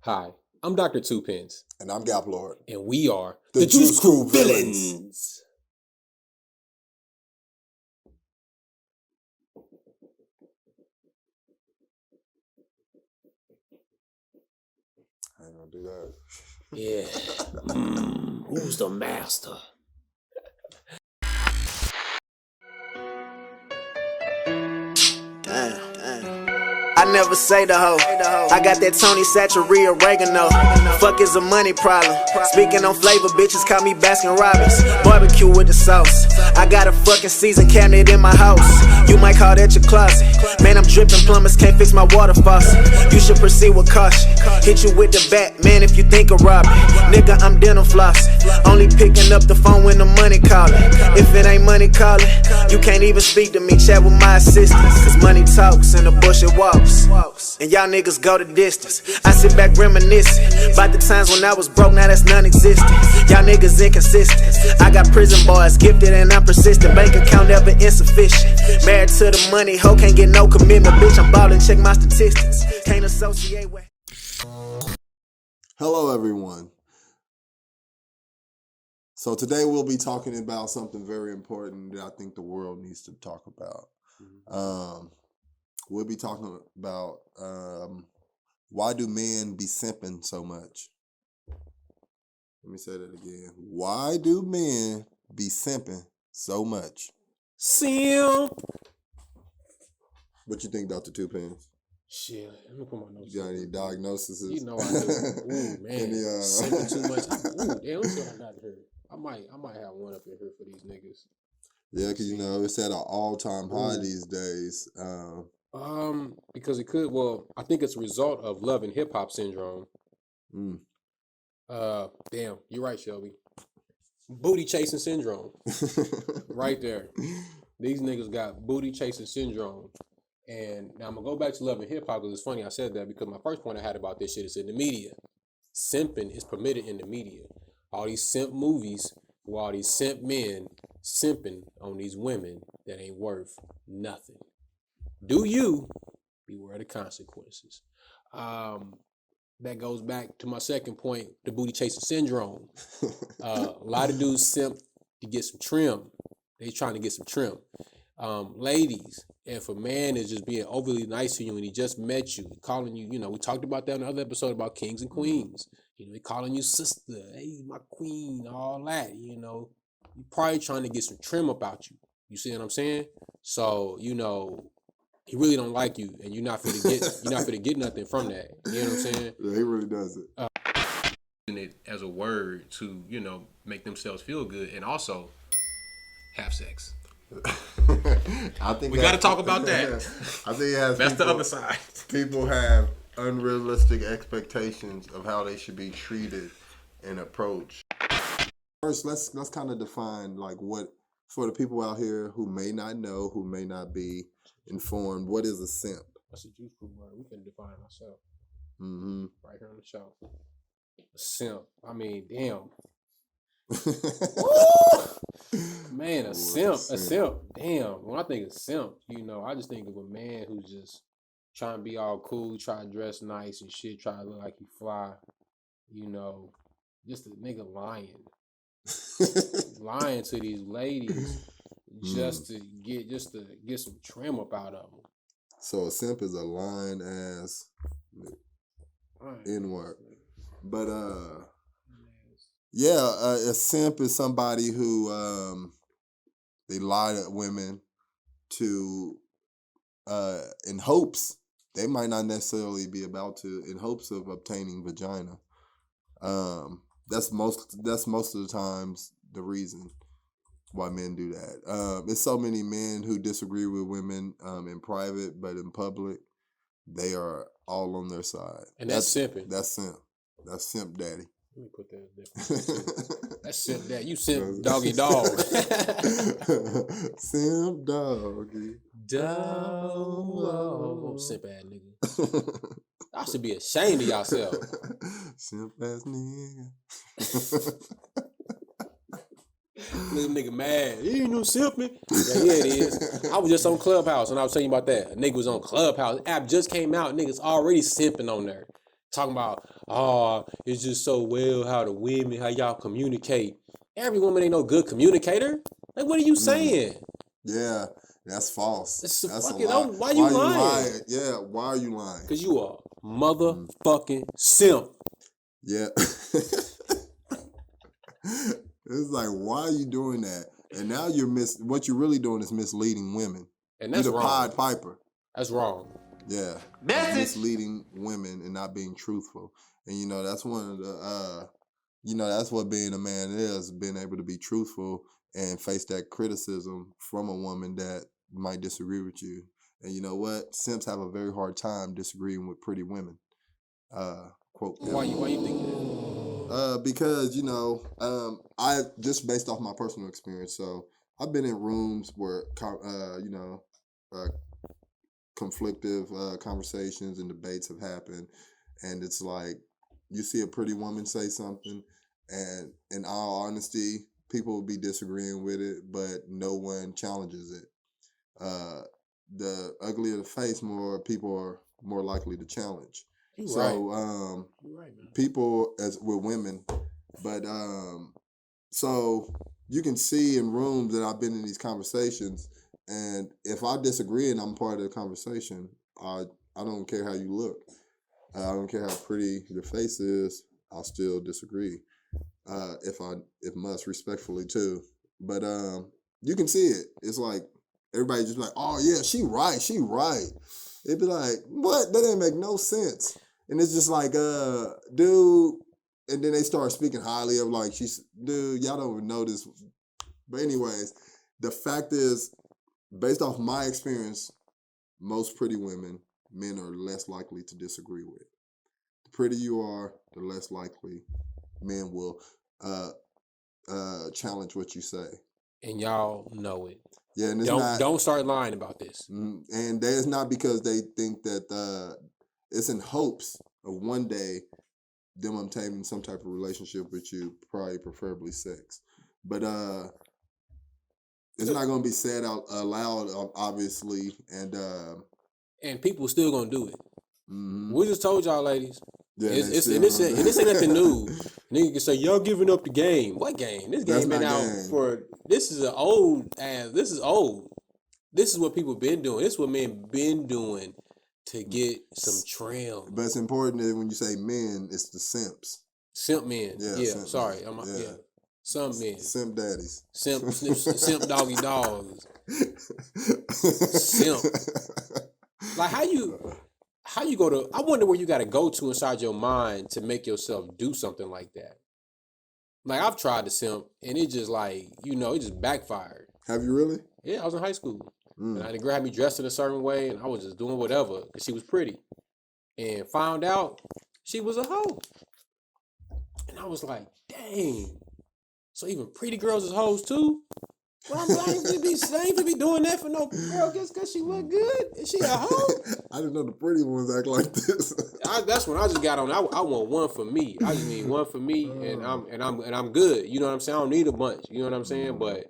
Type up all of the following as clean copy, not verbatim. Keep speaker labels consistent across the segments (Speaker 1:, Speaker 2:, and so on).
Speaker 1: Hi, I'm Dr. Tuepenz.
Speaker 2: And I'm Gaplord.
Speaker 1: And we are
Speaker 2: the Juice Crew Villans. I ain't gonna do that.
Speaker 1: Yeah. Who's the master?
Speaker 3: I never say the hoe. I got that Tony Satchery oregano. Fuck is a money problem. Speaking on flavor, bitches call me Baskin Robbins. Barbecue with the sauce. I got a fucking season cabinet in my house. You might call that your closet. Man, I'm dripping, plumbers can't fix my water faucet. You should proceed with caution. Hit you with the bat, man, if you think of robbing. Nigga, I'm dental flossing. Only picking up the phone when the money calling. If it ain't money calling, you can't even speak to me. Chat with my assistants. Cause money talks and the bullshit walks. And y'all niggas go the distance. I sit back reminiscing about the times when I was broke, now that's non-existent. Y'all niggas inconsistent. I got prison boys gifted and I'm persistent. Bank account never insufficient. Married to the money, hoe can't get no commitment. Bitch, I'm ballin', check my statistics. Can't associate with.
Speaker 2: Hello, everyone. So today we'll be talking about something very important that I think the world needs to talk about. We'll be talking about why do men be simping so much? Let me say that again. Why do men be simping so much?
Speaker 1: Simp.
Speaker 2: What you think, Dr. Tuepenz?
Speaker 1: Shit, let me put my notes.
Speaker 2: You got any diagnoses?
Speaker 1: You know I do. Ooh, man. Simping too much. Ooh, damn, let's see what I got here. I might have one up in here for these niggas.
Speaker 2: Yeah, because you know it's at an all-time high these days.
Speaker 1: Because it could. Well, I think it's a result of love and hip hop syndrome. Damn, you're right, Shelby. Booty chasing syndrome, right there. These niggas got booty chasing syndrome. And now I'm gonna go back to love and hip hop because it's funny I said that because my first point I had about this shit is in the media. Simping is permitted in the media. All these simp movies, with all these simp men simping on these women that ain't worth nothing. Do you beware the consequences? That goes back to my second point, the booty chasing syndrome. A lot of dudes simp to get some trim. They trying to get some trim. Ladies, if a man is just being overly nice to you and he just met you, calling you, we talked about that in another episode about kings and queens. They calling you sister, hey, my queen, all that, you probably trying to get some trim about you. You see what I'm saying? So, he really don't like you, and you're not finna get nothing from that. You know what I'm saying?
Speaker 2: Yeah, he really does it.
Speaker 1: Using it as a word to, make themselves feel good, and also have sex.
Speaker 2: I think
Speaker 1: we got to talk about that.
Speaker 2: I think
Speaker 1: that's the other side.
Speaker 2: People have unrealistic expectations of how they should be treated and approached. First, let's kind of define what for the people out here who may not know, who may not be informed. What is a simp?
Speaker 1: That's a Juice Crew word. We can define ourselves. Right here on the show. A simp. I mean, damn. Man, a simp. Damn. When I think of simp, I just think of a man who's just trying to be all cool, try to dress nice and shit, try to look like he fly. Just a nigga lying. Lying to these ladies just to get some trim up out of them.
Speaker 2: So a simp is a lying ass N-word. But a simp is somebody who they lie to women to in hopes, they might not necessarily be about to, in hopes of obtaining vagina. That's most of the times the reason why men do that. There's so many men who disagree with women in private, but in public, they are all on their side.
Speaker 1: And that's simping.
Speaker 2: That's simp. That's simp daddy.
Speaker 1: Let me put that different. That's simp daddy. You simp doggy dog.
Speaker 2: Simp doggy.
Speaker 1: Dog. Simp ass nigga. Y'all should be ashamed of yourself.
Speaker 2: Simp ass nigga.
Speaker 1: Little nigga mad. You ain't no simping. Yeah, it is. I was just on Clubhouse and I was telling you about that. A nigga was on Clubhouse. The app just came out. Niggas already simping on there. Talking about, oh, it's just so well how the women, how y'all communicate. Every woman ain't no good communicator. Like, what are you saying?
Speaker 2: Yeah, that's false.
Speaker 1: That's
Speaker 2: That's
Speaker 1: fucking,
Speaker 2: a lie.
Speaker 1: why you lying?
Speaker 2: Yeah, why are you lying?
Speaker 1: Because you are motherfucking simp.
Speaker 2: Yeah. It's like, why are you doing that? And now what you're really doing is misleading women.
Speaker 1: And that's
Speaker 2: you're the
Speaker 1: wrong.
Speaker 2: Pied Piper.
Speaker 1: That's wrong.
Speaker 2: Yeah. Misleading women and not being truthful. And that's one of the that's what being a man is, being able to be truthful and face that criticism from a woman that might disagree with you. And you know what? Simps have a very hard time disagreeing with pretty women. Quote.
Speaker 1: Why you think that?
Speaker 2: Because I just based off my personal experience. So I've been in rooms where conflictive conversations and debates have happened, and it's like you see a pretty woman say something, and in all honesty, people will be disagreeing with it, but no one challenges it. The uglier the face, more people are more likely to challenge.
Speaker 1: You're right, man.
Speaker 2: People as with women, but so you can see in rooms that I've been in these conversations, and if I disagree and I'm part of the conversation, I don't care how you look, I don't care how pretty your face is, I'll still disagree. If must respectfully too, but you can see it. It's like everybody just like, oh yeah, she right. It'd be like, what? That didn't make no sense. And it's just like, dude, and then they start speaking highly of like, dude, y'all don't even know this. But anyways, the fact is, based off my experience, most pretty women, men are less likely to disagree with. The prettier you are, the less likely men will challenge what you say.
Speaker 1: And y'all know it.
Speaker 2: Yeah, and
Speaker 1: don't start lying about this.
Speaker 2: And that is not because they think that it's in hopes of one day them obtaining some type of relationship with you, probably preferably sex. But it's not going to be said out loud, obviously,
Speaker 1: and people still gonna do it.
Speaker 2: Mm-hmm.
Speaker 1: We just told y'all, ladies.
Speaker 2: Yeah,
Speaker 1: this ain't nothing new. Nigga can say y'all giving up the game. What game? This game been out for. This is an old ass. This is old. This is what people been doing. This is what men been doing to get some trim.
Speaker 2: But it's important that when you say men, it's the simps.
Speaker 1: Simp men. Yeah.
Speaker 2: Simp
Speaker 1: Sorry.
Speaker 2: men.
Speaker 1: Some men.
Speaker 2: Simp daddies.
Speaker 1: Simp doggy dogs. Simp. Like how you go to, I wonder where you got to go to inside your mind to make yourself do something like that. Like I've tried to simp and it just like, it just backfired.
Speaker 2: Have you really?
Speaker 1: Yeah, I was in high school. And the girl had me dressed in a certain way and I was just doing whatever because she was pretty. And found out she was a hoe. And I was like, dang. So even pretty girls is hoes too? Well, I'm like, I ain't to be doing that for no girl just because she look good. Is she a hoe?
Speaker 2: I didn't know the pretty ones act like this. That's
Speaker 1: when I just got on. I want one for me. I just need one for me, and I'm good. You know what I'm saying? I don't need a bunch. You know what I'm saying? But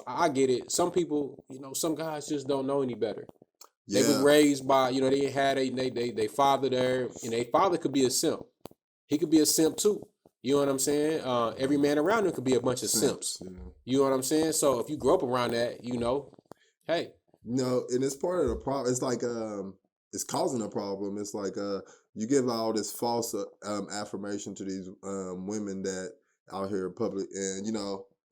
Speaker 1: I get it. Some people, some guys just don't know any better. Yeah. They were raised by, they had they father there, and their father could be a simp. He could be a simp too. You know what I'm saying? Every man around him could be a bunch of simps. Yeah. You know what I'm saying? So if you grow up around that, hey.
Speaker 2: No, and it's part of the problem. It's like it's causing a problem. It's like you give all this false affirmation to these women that out here in public, and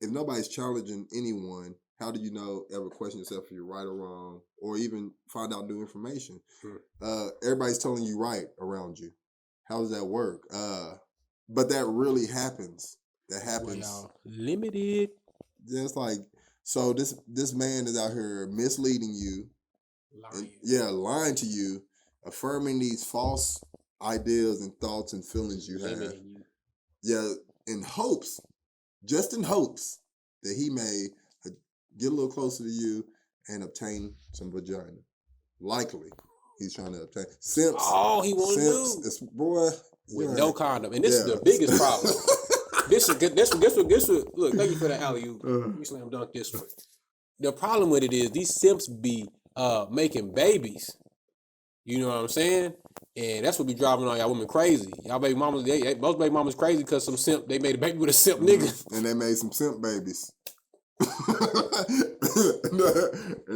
Speaker 2: if nobody's challenging anyone, how do you ever question yourself if you're right or wrong, or even find out new information? Everybody's telling you right around you. How does that work? But that really happens. That happens.
Speaker 1: Well, limited.
Speaker 2: Yeah, it's like, so this man is out here misleading you. Lying to you, affirming these false ideas and thoughts and feelings you have. Yeah, just in hopes that he may get a little closer to you and obtain some vagina. Likely, he's trying to obtain simps.
Speaker 1: Oh, he want to do.
Speaker 2: It's boy.
Speaker 1: With no condom. And this is the biggest problem. This look, thank you for the alley-oop. You slam dunk this one. The problem with it is these simps be making babies. You know what I'm saying? And that's what be driving all y'all women crazy. Y'all baby mamas, most baby mamas crazy because some simp, they made a baby with a simp nigga.
Speaker 2: And they made some simp babies. And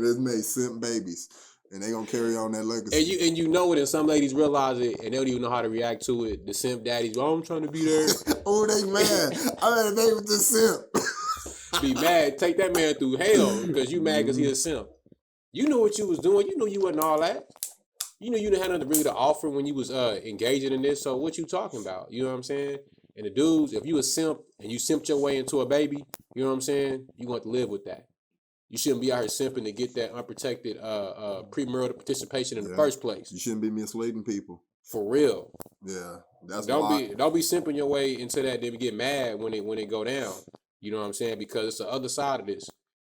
Speaker 2: it's made simp babies. And they gonna carry on that legacy.
Speaker 1: And you know it, and some ladies realize it, and they don't even know how to react to it. The simp daddies, I'm trying to be there.
Speaker 2: Oh, they mad. I made a baby with this simp.
Speaker 1: Be mad, take that man through hell because you mad because he a simp. You knew what you was doing. You knew you wasn't all that. You knew you didn't have nothing really to offer when you was engaging in this. So what you talking about? You know what I'm saying? And the dudes, if you a simp and you simped your way into a baby, you know what I'm saying? You want to live with that. You shouldn't be out here simping to get that unprotected premarital participation in the first place.
Speaker 2: You shouldn't be misleading people.
Speaker 1: For real.
Speaker 2: Yeah, that's
Speaker 1: don't be simping your way into that. Then get mad when it go down. You know what I'm saying? Because it's the other side of this,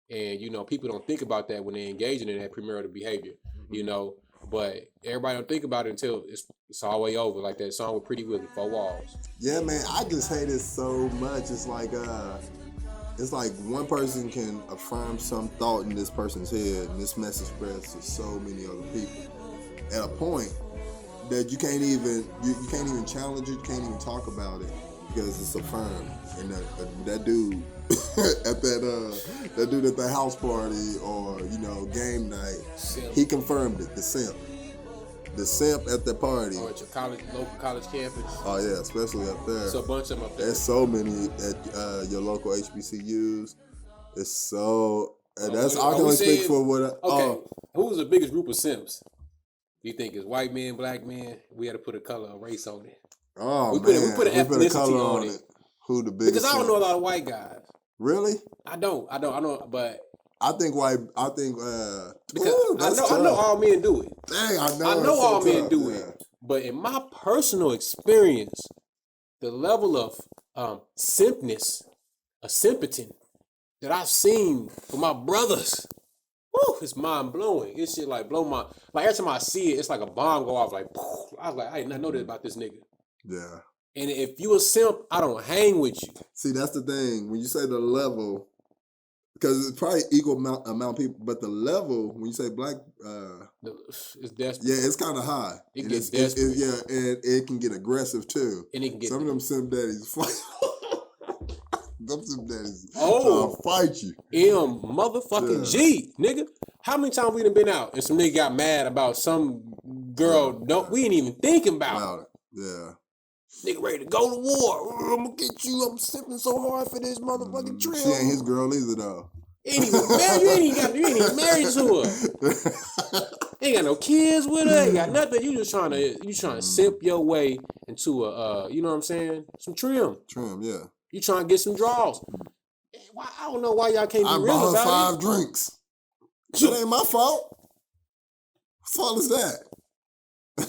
Speaker 1: and you know people don't think about that when they're engaging in that premarital behavior. You know, but everybody don't think about it until it's all the way over. Like that song with Pretty Willie, 4 Walls.
Speaker 2: Yeah, man, I just hate it so much. It's like one person can affirm some thought in this person's head, and this message spreads to so many other people. At a point that you can't even challenge it, you can't even talk about it because it's affirmed. And that dude at that dude at the house party or game night,
Speaker 1: Simp.
Speaker 2: he confirmed it. The simp at the party.
Speaker 1: Or at your local college campus.
Speaker 2: Oh yeah, especially up there.
Speaker 1: There's a bunch of them up there.
Speaker 2: There's so many at your local HBCUs. It's so. And that's I can only speak for what.
Speaker 1: Who's the biggest group of simps? You think it's white men, black men? We had to put a color, a race on it.
Speaker 2: Oh
Speaker 1: we
Speaker 2: man,
Speaker 1: put an ethnicity
Speaker 2: color
Speaker 1: on it.
Speaker 2: Who the biggest?
Speaker 1: Because I don't know a lot of white guys.
Speaker 2: Really?
Speaker 1: I don't, but
Speaker 2: I think
Speaker 1: because
Speaker 2: that's
Speaker 1: I know all men do it.
Speaker 2: Dang, I know.
Speaker 1: I know all men do it. But in my personal experience, the level of simpness, a simpleton that I've seen for my brothers, it's mind blowing. It's shit like blow my every time I see it, it's like a bomb go off. Like I was like, I did not know this about this nigga.
Speaker 2: Yeah.
Speaker 1: And if you a simp, I don't hang with you.
Speaker 2: See, that's the thing. When you say the level, because it's probably equal amount of people, but the level, when you say black...
Speaker 1: it's desperate.
Speaker 2: Yeah, it's kind of high.
Speaker 1: It gets desperate.
Speaker 2: And it can get aggressive, too.
Speaker 1: And it can get...
Speaker 2: Some of them simp daddies fight. Them simp daddies fight you.
Speaker 1: Motherfucking G, nigga. How many times we done been out and some nigga got mad about some girl we ain't even thinking about it.
Speaker 2: Yeah.
Speaker 1: Nigga ready to go to war. I'm gonna get you. I'm sipping so hard for this motherfucking trip.
Speaker 2: She ain't his girl either, though.
Speaker 1: Ain't even married. You ain't even married to her. Ain't got no kids with her. Ain't got nothing. You trying to simp your way into a you know what I'm saying? Some trim.
Speaker 2: Trim, yeah.
Speaker 1: You trying to get some draws. I don't know why y'all can't be real about it.
Speaker 2: I bought her 5 drinks. That ain't my fault. What fault is that?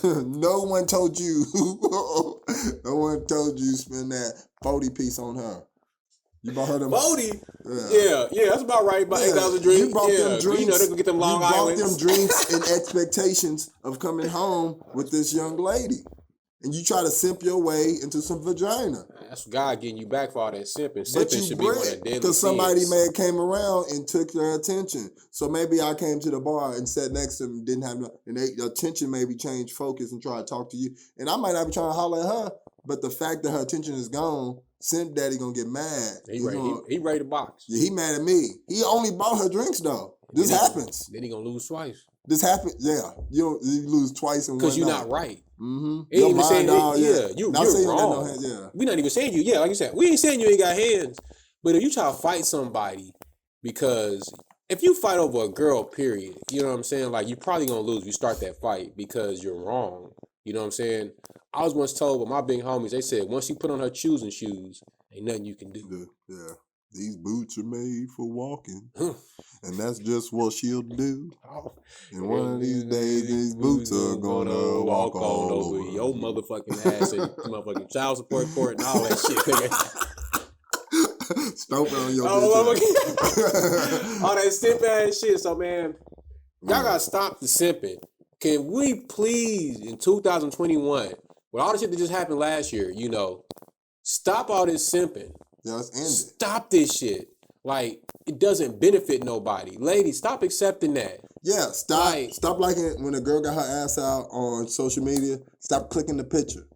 Speaker 2: No one told you. No one told you to spend that 40 piece on her. You bought her them
Speaker 1: 40? Yeah, that's about right. About $8 a drink.
Speaker 2: You bought them drinks.
Speaker 1: You know they gonna get them Long Islands.
Speaker 2: You bought them drinks in expectations of coming home with this young lady. And you try to simp your way into some vagina.
Speaker 1: That's God getting you back for all that simping. Simping should be one of the deadly
Speaker 2: because somebody
Speaker 1: sins.
Speaker 2: may have came around and took their attention. So maybe I came to the bar and sat next to them, didn't have no, and their attention maybe changed focus and try to talk to you. And I might not be trying to holler at her, but the fact that her attention is gone, simp daddy gonna get mad.
Speaker 1: He ready to box.
Speaker 2: Yeah, he mad at me. He only bought her drinks though. This happens.
Speaker 1: Then he gonna lose twice.
Speaker 2: This happens. Yeah, you lose twice in one night.
Speaker 1: Because you're not right.
Speaker 2: Mm-hmm.
Speaker 1: Ain't even saying you're wrong.
Speaker 2: No hands, yeah.
Speaker 1: We're not even saying you. Yeah, like you said, we ain't saying you ain't got hands. But if you try to fight somebody, because if you fight over a girl, period, you know what I'm saying? Like, you're probably going to lose if you start that fight because you're wrong. You know what I'm saying? I was once told by my big homies, they said, once you put on her choosing shoes, ain't nothing you can do.
Speaker 2: Yeah. These boots are made for walking. And that's just what she'll do. And one of these days, these boots are gonna walk all over
Speaker 1: your motherfucking ass and motherfucking child support court and all that shit, nigga.
Speaker 2: Stomping on your bitch.
Speaker 1: All that simp ass shit. So, man, y'all gotta stop the simping. Can we please, in 2021, with all the shit that just happened last year, stop all this simping.
Speaker 2: Yeah, let's end it.
Speaker 1: Stop this shit. Like, it doesn't benefit nobody. Ladies, stop accepting that.
Speaker 2: Yeah, stop liking it when a girl got her ass out on social media. Stop clicking the picture.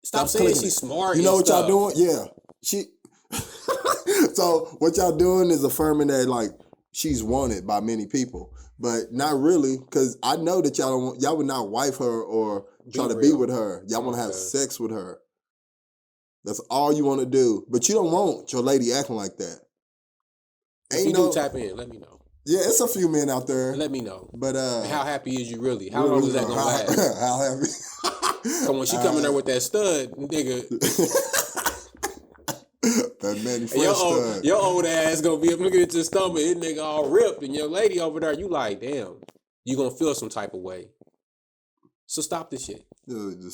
Speaker 1: Stop saying she's smart.
Speaker 2: You know what
Speaker 1: stuff.
Speaker 2: y'all doing? Yeah, she. So what y'all doing is affirming that like she's wanted by many people, but not really, because I know that y'all would not wife her or try to be with her. Y'all want to have sex with her. That's all you want to do, but you don't want your lady acting like that.
Speaker 1: If you do tap in, let me know.
Speaker 2: Yeah, it's a few men out there.
Speaker 1: Let me know.
Speaker 2: But
Speaker 1: how happy is you really? How long is that gonna last?
Speaker 2: How happy?
Speaker 1: So when she coming there with that stud, nigga,
Speaker 2: that Manny Fresh stud.
Speaker 1: Your old ass gonna be up looking at your stomach, his nigga all ripped, and your lady over there, you like, damn, you gonna feel some type of way. So stop this shit.
Speaker 2: The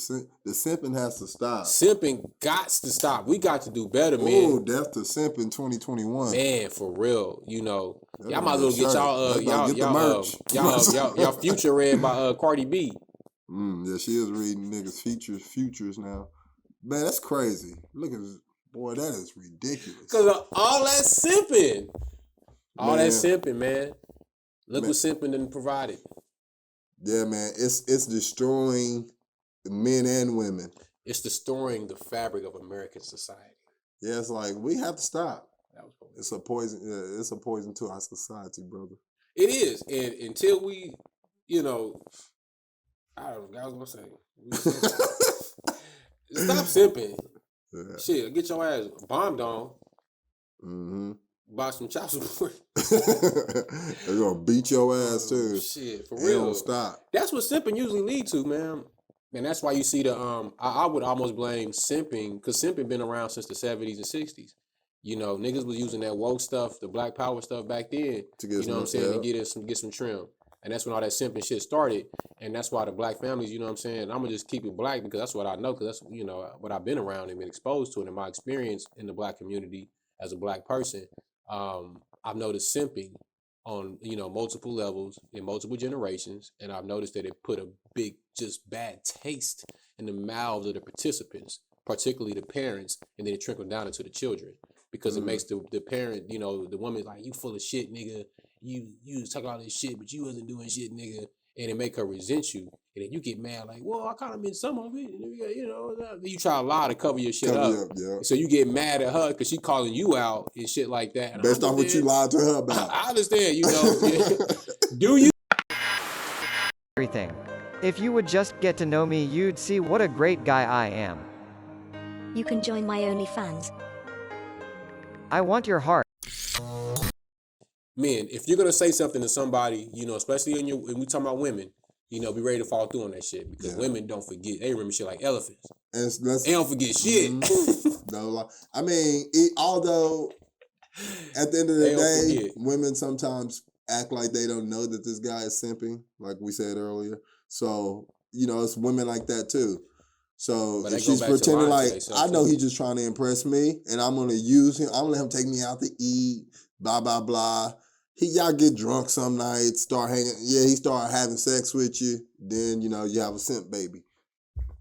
Speaker 2: simping has to stop.
Speaker 1: Simping got to stop. We got to do better, man.
Speaker 2: Oh, death to simp in 2021.
Speaker 1: Man, for real. You know, y'all might as well get y'all future read by Cardi B.
Speaker 2: Yeah, she is reading niggas' futures now. Man, that's crazy. Look at this. Boy, that is ridiculous.
Speaker 1: Because of all that simping. All that simping, man. Look what simping done provided.
Speaker 2: Yeah, man. It's destroying men and women.
Speaker 1: It's destroying the fabric of American society.
Speaker 2: Yeah, it's like, we have to stop. It's a poison. It's a poison to our society, brother.
Speaker 1: It is. And until we, you know, I don't know, I was going to say. Stop simping.
Speaker 2: Yeah.
Speaker 1: Shit, get your ass bombed on.
Speaker 2: Mm-hmm.
Speaker 1: Buy some child support.
Speaker 2: They're gonna beat your ass too.
Speaker 1: Shit, for real.
Speaker 2: Don't stop.
Speaker 1: That's what simping usually lead to, man. And that's why you see the I would almost blame simping, because simping been around since the 70s and 60s. You know, niggas was using that woke stuff, the black power stuff back then. To get, you know what I'm saying, to get some trim. And that's when all that simping shit started. And that's why the black families, you know what I'm saying, I'm gonna just keep it black because that's what I know, because that's, you know, what I've been around and been exposed to, and in my experience in the black community as a black person. I've noticed simping on, you know, multiple levels in multiple generations, and I've noticed that it put a big, just bad taste in the mouths of the participants, particularly the parents, and then it trickled down into the children, because it makes the parent, you know, the woman like, you full of shit, nigga. You was talking all this shit, but you wasn't doing shit, nigga. And it make her resent you, and then you get mad like, well, I kind of meant some of it, you know. You try to lie to cover your shit up. So you get mad at her because she calling you out and shit like that. And
Speaker 2: based on what you lied to her about.
Speaker 1: I understand, you know. Do you?
Speaker 4: Everything. If you would just get to know me, you'd see what a great guy I am.
Speaker 5: You can join my OnlyFans.
Speaker 4: I want your heart.
Speaker 1: Men, if you're gonna say something to somebody, you know, especially when we talking about women, you know, be ready to fall through on that shit, because women don't forget. They remember shit like elephants. They don't forget shit.
Speaker 2: No, I mean, although at the end of the day, women sometimes act like they don't know that this guy is simping, like we said earlier. So, you know, it's women like that too. So if she's pretending like, I know he's just trying to impress me, and I'm gonna use him, I'm gonna let him take me out to eat, blah blah blah. Y'all get drunk some nights, start hanging. Yeah, he start having sex with you. Then, you know, you have a simp baby.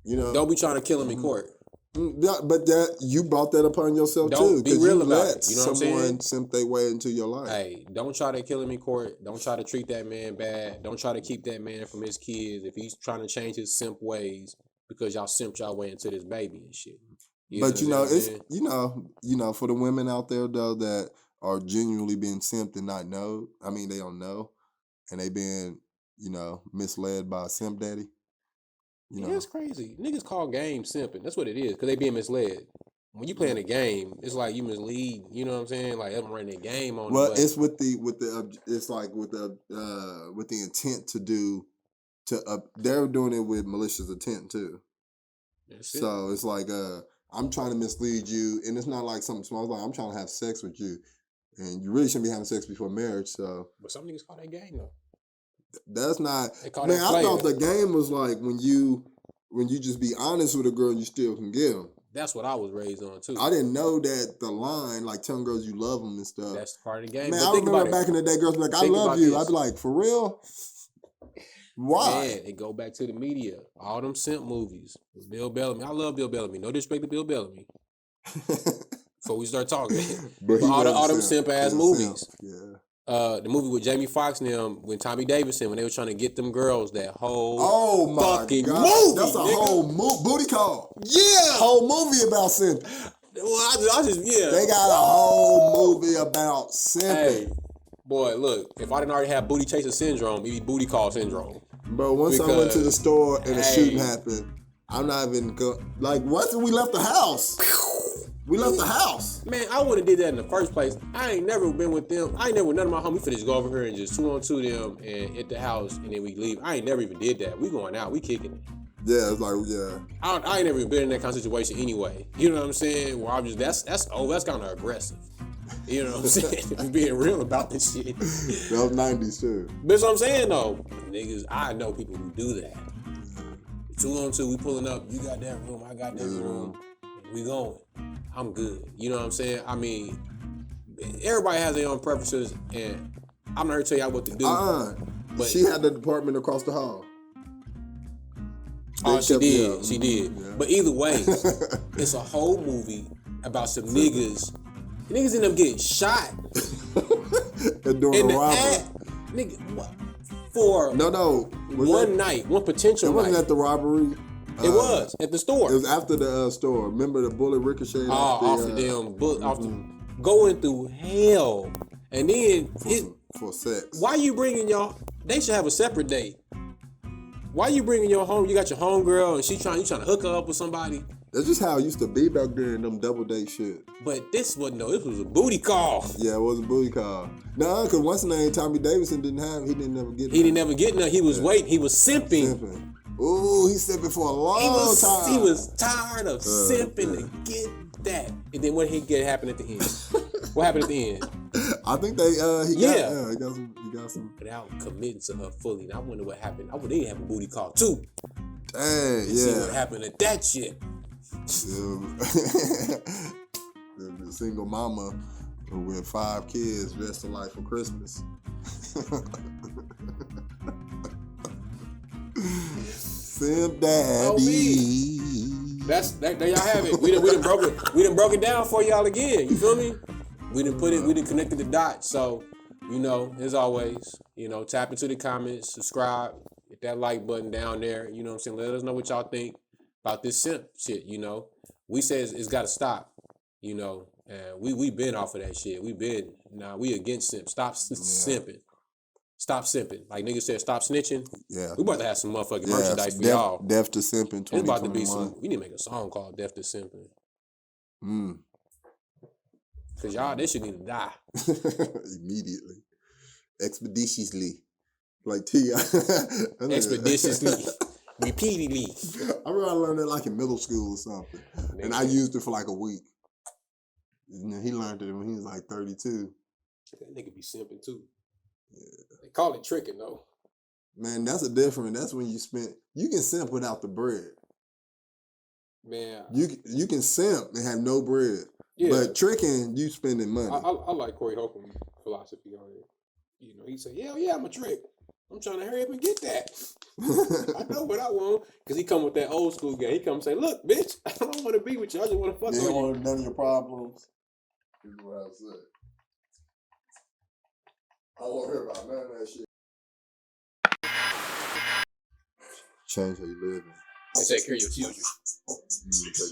Speaker 2: You know,
Speaker 1: don't be trying to kill him in court.
Speaker 2: Yeah, but that you brought that upon yourself
Speaker 1: too. Be real about it. You know what I'm saying?
Speaker 2: Someone simp their way into your life.
Speaker 1: Hey, don't try to kill him in court. Don't try to treat that man bad. Don't try to keep that man from his kids if he's trying to change his simp ways, because y'all simped y'all way into this baby and shit.
Speaker 2: But you know, it's you know, for the women out there though that are genuinely being simped and not know. I mean, they don't know, and they being, you know, misled by a simp daddy. You know,
Speaker 1: it's crazy. Niggas call game simping. That's what it is, because they being misled. When you playing a game, it's like you mislead. You know what I'm saying? Like I'm running a game on.
Speaker 2: Well, it's with the it's like with the intent to do they're doing it with malicious intent too. So it's like I'm trying to mislead you, and it's not like something small. It's like I'm trying to have sex with you. And you really shouldn't be having sex before marriage, so.
Speaker 1: But some niggas call that game though.
Speaker 2: That's not. Man, I thought the game was like when you just be honest with a girl, you still can get them.
Speaker 1: That's what I was raised on too.
Speaker 2: I didn't know that the line, like telling girls you love them and stuff.
Speaker 1: That's part of the game.
Speaker 2: Man, I remember back in the day, girls be like, "I love you." I'd be like, "For real? Why?"
Speaker 1: Man, it go back to the media. All them simp movies. Bill Bellamy. I love Bill Bellamy. No disrespect to Bill Bellamy. before we start talking.
Speaker 2: But he
Speaker 1: all
Speaker 2: was
Speaker 1: them
Speaker 2: a
Speaker 1: simp ass
Speaker 2: He was a
Speaker 1: movies.
Speaker 2: simp. Yeah.
Speaker 1: The movie with Jamie Foxx and them, when Tommy Davidson, when they were trying to get them girls, that whole
Speaker 2: Oh my
Speaker 1: fucking
Speaker 2: God.
Speaker 1: movie.
Speaker 2: That's a
Speaker 1: nigga.
Speaker 2: whole booty call.
Speaker 1: Yeah.
Speaker 2: Whole movie about simping.
Speaker 1: Well, I just yeah.
Speaker 2: They got a whole movie about simping.
Speaker 1: Hey, boy, look, if I didn't already have booty chaser syndrome, it'd be booty call syndrome.
Speaker 2: Bro, once I went to the store and a shooting happened, I'm not even like, once we left the house. We left the house.
Speaker 1: Man, I wouldn't have did that in the first place. I ain't never been with them. I ain't never with none of my homies. We finna just go over here and just 2-on-2 them and hit the house and then we leave. I ain't never even did that. We going out. We kicking it.
Speaker 2: Yeah, it's like, yeah.
Speaker 1: I ain't never even been in that kind of situation anyway. You know what I'm saying? Where I'm just that's kind of aggressive. You know what I'm saying? Being real about this shit.
Speaker 2: That was 90s too.
Speaker 1: That's what I'm saying though. Niggas, I know people who do that. 2-on-2, we pulling up. You got that room, I got that room. We going. I'm good. You know what I'm saying? I mean, everybody has their own preferences, and I'm not here to tell y'all what to do.
Speaker 2: But she had the department across the hall.
Speaker 1: Oh, she did. She did.
Speaker 2: Yeah.
Speaker 1: But either way, it's a whole movie about some niggas. Niggas end up getting shot.
Speaker 2: And doing
Speaker 1: in
Speaker 2: a
Speaker 1: the
Speaker 2: robbery.
Speaker 1: act. Nigga, what? For one night, one potential
Speaker 2: It wasn't
Speaker 1: night.
Speaker 2: at the robbery.
Speaker 1: It was at the store.
Speaker 2: It was after the store. Remember the bullet ricocheted
Speaker 1: off the going through hell, and then
Speaker 2: for sex.
Speaker 1: Why you bringing y'all? They should have a separate date. Why you bringing your home? You got your homegirl, and you trying to hook her up with somebody.
Speaker 2: That's just how it used to be back there in them double date shit.
Speaker 1: But this wasn't. No, this was a booty call.
Speaker 2: Yeah, it was a booty call. Nah, because what's his name? Tommy Davidson he didn't never get.
Speaker 1: He didn't never get none. He was waiting. He was simping.
Speaker 2: Ooh, he's simping for a long time.
Speaker 1: He was tired of simping to get that. And then what happened at the end? What happened at the end?
Speaker 2: I think he got some.
Speaker 1: Without committing to her fully. And I wonder what happened. I would have a booty call too.
Speaker 2: Dang, yeah.
Speaker 1: See what happened at that shit.
Speaker 2: The single mama with 5 kids dressed alike for Christmas. Simp daddy.
Speaker 1: There y'all have it. We done broke it down for y'all again. You feel me? We done connected the dots. So, as always, tap into the comments, subscribe, hit that like button down there. You know what I'm saying? Let us know what y'all think about this simp shit. We say it's got to stop. And we been off of that shit. We against simp. Stop simping. Stop simping. Like niggas said, stop snitching.
Speaker 2: Yeah.
Speaker 1: We about to have some motherfucking merchandise for y'all.
Speaker 2: Death to Simping 2021.
Speaker 1: It's about to be we need to make a song called Death to Simping. Cause y'all, they should need to die.
Speaker 2: Immediately. Expeditiously. Like T.I.
Speaker 1: Expeditiously. Repeatedly.
Speaker 2: I remember I learned that like in middle school or something. And I used it for like a week. And then he learned it when he was like 32.
Speaker 1: That nigga be simping too. Yeah. They call it tricking though.
Speaker 2: Man, that's when you can simp without the bread.
Speaker 1: Man.
Speaker 2: You can simp and have no bread.
Speaker 1: Yeah.
Speaker 2: But tricking, you spending money.
Speaker 1: I like Corey Holcomb's philosophy on it. He said, yeah, I'm a trick. I'm trying to hurry up and get that. I know what I want. Because he come with that old school game. He come and say, look, bitch, I don't want to be with you. I just want to fuck with you.
Speaker 2: You don't want none of your problems. Is what I said. I don't want to hear about none of that shit. Change how you live.
Speaker 1: And take care of your children.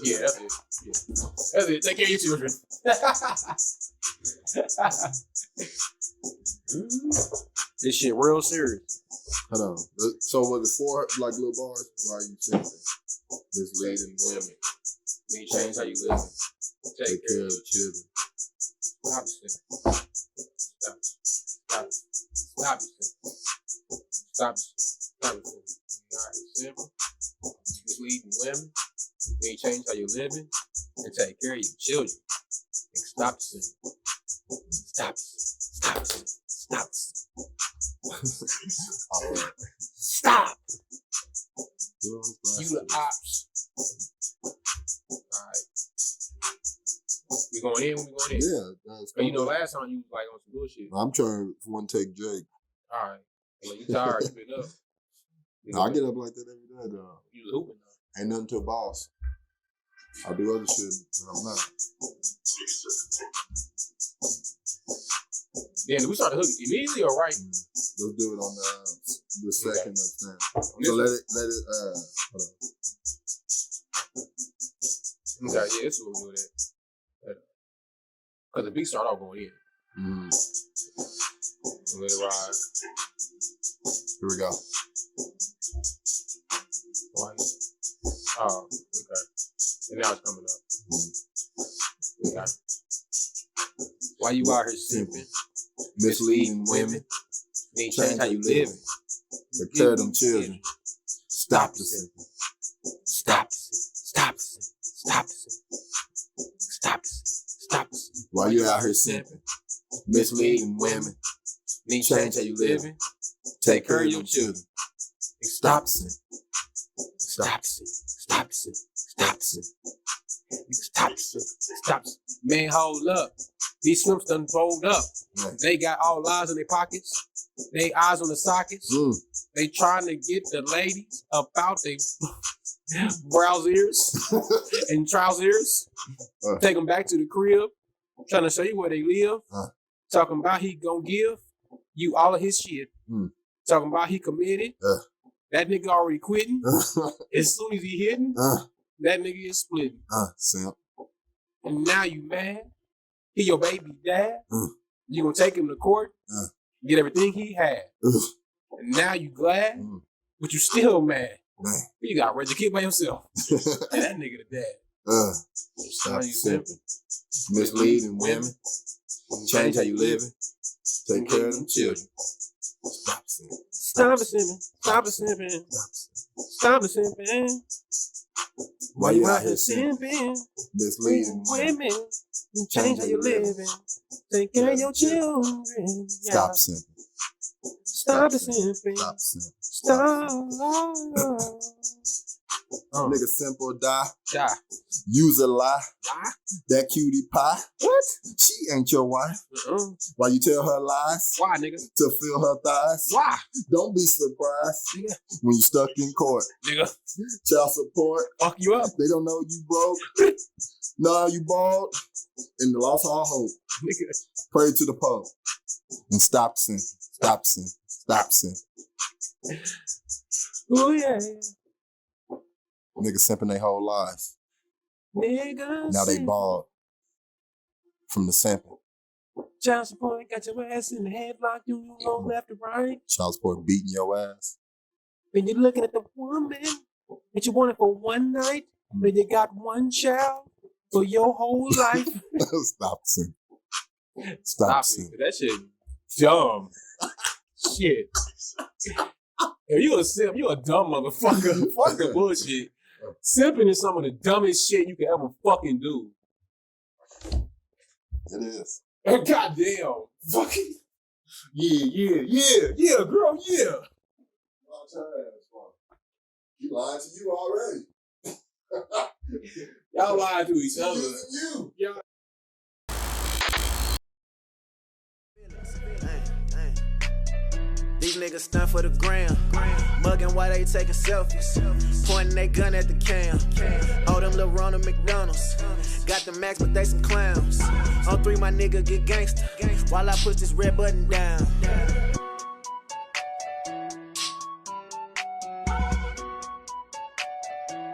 Speaker 1: Yeah, that's it. Yeah. That's it. Take care of your children. This shit real serious.
Speaker 2: Hold on. So was it 4 like little bars? Why are you saying that? Misleading women.
Speaker 1: You change how you live.
Speaker 2: Take care of the children.
Speaker 1: Stop it. Stop it. Stop it. Stop it. Alright, simple. Misleading women. You change how you living and take care of your children. And stop it. Stop it. Stop it. Stop it. Stop. You the ops. Alright. We going in?
Speaker 2: Yeah.
Speaker 1: But last time you was like on some bullshit.
Speaker 2: I'm trying to take Jake.
Speaker 1: Alright. Well, you tired, you been up.
Speaker 2: I get up like that every day, though.
Speaker 1: You hooping though.
Speaker 2: Ain't nothing to a boss. I do other shit when I'm not.
Speaker 1: Then we start to hook immediately or right?
Speaker 2: Let's do it on the second of time.
Speaker 1: On
Speaker 2: So
Speaker 1: this
Speaker 2: let it hold on.
Speaker 1: Okay, yeah, this is what we do that. Because the beat start off going in.
Speaker 2: Mm.
Speaker 1: And let it ride.
Speaker 2: Here we go.
Speaker 1: Oh, okay. And now it's coming up. Okay. Why you out here simping?
Speaker 2: Misleading women.
Speaker 1: Then change how you living.
Speaker 2: Take care of them children. Stop the simping.
Speaker 1: Stop the simping. Stop the simping. Stop the simping. Stop the simping. Stop the simping.
Speaker 2: Why you out here simping? Misleading women.
Speaker 1: Then change how you living.
Speaker 2: Take care of your children. Stop the simping.
Speaker 1: Stop the simping. Stop the simping. Stop the simping. Stop the simping. Stop the simping. Man, hold up. These simps done fold up.
Speaker 2: Right.
Speaker 1: They got all eyes in their pockets. They eyes on the sockets. They trying to get the ladies about their browsers and trousers. Take them back to the crib. Trying to show you where they live. Talking about he gonna give you all of his shit. Talking about he committed. That nigga already quitting. As soon as he hitting, that nigga is splitting.
Speaker 2: Simp.
Speaker 1: And now you mad. He your baby dad. You gonna take him to court, get everything he had. And now you glad, but you still mad. You got raise your kid by yourself. And that nigga the dad.
Speaker 2: Stop you simping. Misleading women. Change how you living. Take care of them children. Stop simping.
Speaker 1: Stop the simping. Stop the simping. Stop the simping.
Speaker 2: Why you out here simping?
Speaker 1: simping?
Speaker 2: Misleading women.
Speaker 1: Change how you living. Take care of your children.
Speaker 2: Stop simping.
Speaker 1: Stop the simping.
Speaker 2: Stop simping.
Speaker 1: Stop.
Speaker 2: Nigga simple die.
Speaker 1: Die.
Speaker 2: Use a lie.
Speaker 1: Die?
Speaker 2: That cutie pie.
Speaker 1: What?
Speaker 2: She ain't your wife. Why you tell her lies?
Speaker 1: Why, nigga?
Speaker 2: To fill her thighs.
Speaker 1: Why?
Speaker 2: Don't be surprised
Speaker 1: Nigga.
Speaker 2: when you stuck in court.
Speaker 1: Nigga.
Speaker 2: Child support.
Speaker 1: Fuck you up.
Speaker 2: They don't know you broke. Nah, you bald. And lost all hope.
Speaker 1: Nigga.
Speaker 2: Pray to the Pope. And stop sin. Stop sin. Stop sin.
Speaker 1: Oh, yeah.
Speaker 2: Niggas simping their whole lives.
Speaker 1: Nigga.
Speaker 2: Now they bald. From the simping.
Speaker 1: Child support got your ass in the headlock. You go left or right.
Speaker 2: Child support beating your ass.
Speaker 1: When you're looking at the woman that you wanted for one night, but you got one child for your whole life.
Speaker 2: Stop sin. Stop sin.
Speaker 1: That shit dumb. Shit. If you a simp, you a dumb motherfucker. Fuck the bullshit. Simping is some of the dumbest shit you can ever fucking do.
Speaker 2: It is.
Speaker 1: And goddamn. Fucking. Yeah, girl, yeah.
Speaker 2: You lying to you already.
Speaker 1: Y'all lying to each other.
Speaker 2: You.
Speaker 1: Y'all.
Speaker 3: These niggas stunt for the gram. Mugging while they taking selfies. Pointing they gun at the cam. All them little Ronald McDonald's. Got the max, but they some clowns. On 3, my nigga get gangster. While I push this red button down.